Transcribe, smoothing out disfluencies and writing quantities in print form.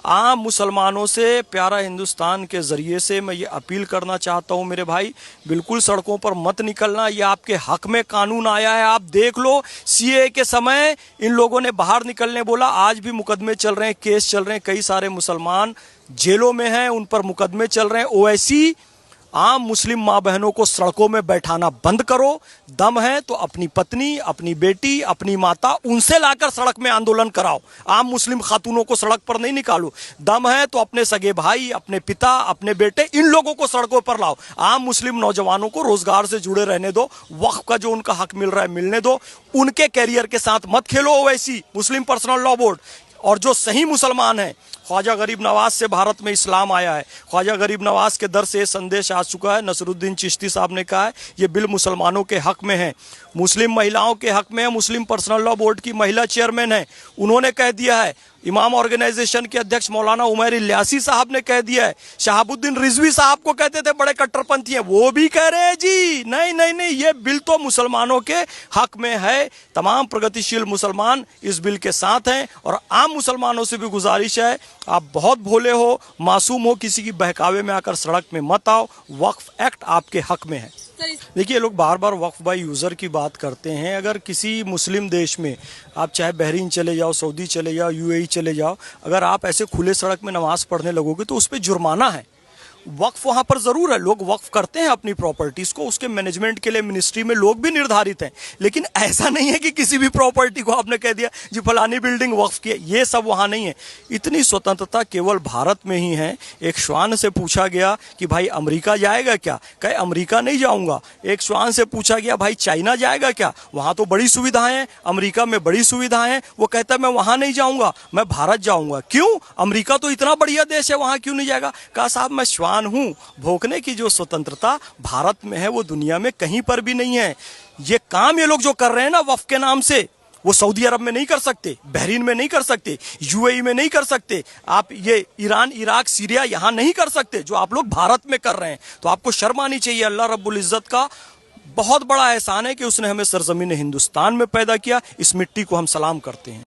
आम मुसलमानों से, प्यारा हिंदुस्तान के ज़रिए से मैं ये अपील करना चाहता हूँ मेरे भाई, बिल्कुल सड़कों पर मत निकलना। ये आपके हक में कानून आया है। आप देख लो, सीए के समय इन लोगों ने बाहर निकलने बोला, आज भी मुकदमे चल रहे हैं, केस चल रहे हैं, कई सारे मुसलमान जेलों में हैं, उन पर मुकदमे चल रहे हैं। ओवैसी आम मुस्लिम माँ बहनों को सड़कों में बैठाना बंद करो। दम है तो अपनी पत्नी, अपनी बेटी, अपनी माता, उनसे लाकर सड़क में आंदोलन कराओ। आम मुस्लिम खातूनों को सड़क पर नहीं निकालो। दम है तो अपने सगे भाई, अपने पिता, अपने बेटे, इन लोगों को सड़कों पर लाओ। आम मुस्लिम नौजवानों को रोजगार से जुड़े रहने दो। वक्फ का जो उनका हक मिल रहा है मिलने दो। उनके कैरियर के साथ मत खेलो। ओवैसी, मुस्लिम पर्सनल लॉ बोर्ड, और जो सही मुसलमान हैं, ख्वाजा गरीब नवाज से भारत में इस्लाम आया है। ख्वाजा गरीब नवाज के दर से ये संदेश आ चुका है। नसरुद्दीन चिश्ती साहब ने कहा है ये बिल मुसलमानों के हक में है, मुस्लिम महिलाओं के हक में है। मुस्लिम पर्सनल लॉ बोर्ड की महिला चेयरमैन है, उन्होंने कह दिया है। इमाम ऑर्गेनाइजेशन के अध्यक्ष मौलाना उमैर इल्यासी साहब ने कह दिया है। शहाबुद्दीन रिजवी साहब को कहते थे बड़े कट्टरपंथी हैं, वो भी कह रहे हैं जी नहीं नहीं नहीं, ये बिल तो मुसलमानों के हक में है। तमाम प्रगतिशील मुसलमान इस बिल के साथ हैं। और आम मुसलमानों से भी गुजारिश है, आप बहुत भोले हो, मासूम हो, किसी की बहकावे में आकर सड़क में मत आओ। वक्फ एक्ट आपके हक में है। देखिए, लोग बार बार वक्फ बाय यूज़र की बात करते हैं। अगर किसी मुस्लिम देश में आप चाहे बहरीन चले जाओ, सऊदी चले जाओ, यूएई चले जाओ, अगर आप ऐसे खुले सड़क में नमाज पढ़ने लगोगे तो उस पर जुर्माना है। वक्फ वहाँ पर ज़रूर है, लोग वक्फ करते हैं अपनी प्रॉपर्टीज़ को, उसके मैनेजमेंट के लिए मिनिस्ट्री में लोग भी निर्धारित हैं। लेकिन ऐसा नहीं है कि किसी भी प्रॉपर्टी को आपने कह दिया जी फलानी बिल्डिंग वक्फ की है, ये सब वहाँ नहीं है। इतनी स्वतंत्रता केवल भारत में ही है। एक श्वान से पूछा गया कि भाई अमेरिका जाएगा क्या, कहे अमेरिका नहीं जाऊँगा। एक श्वान से पूछा गया भाई चाइना जाएगा क्या, वहाँ तो बड़ी सुविधाएँ हैं, अमेरिका में बड़ी सुविधाएँ हैं। वो कहता है मैं वहाँ नहीं जाऊँगा, मैं भारत जाऊँगा। क्यों? अमेरिका तो इतना बढ़िया देश है, वहाँ क्यों नहीं जाएगा? कहा साहब मैं श्वान हूं, भोंकने की जो स्वतंत्रता भारत में है वो दुनिया में कहीं पर भी नहीं है। ये काम ये लोग जो कर रहे हैं ना वक्फ के नाम से, वो सऊदी अरब में नहीं कर सकते, बहरीन में नहीं कर सकते, यूएई में नहीं कर सकते, आप ये ईरान, इराक, सीरिया यहां नहीं कर सकते, जो आप लोग भारत में कर रहे हैं। तो आपको शर्म आनी चाहिए। अल्लाह रब्बुल इज्जत का बहुत बड़ा एहसान है कि उसने हमें सरजमीन हिंदुस्तान में पैदा किया। इस मिट्टी को हम सलाम करते हैं।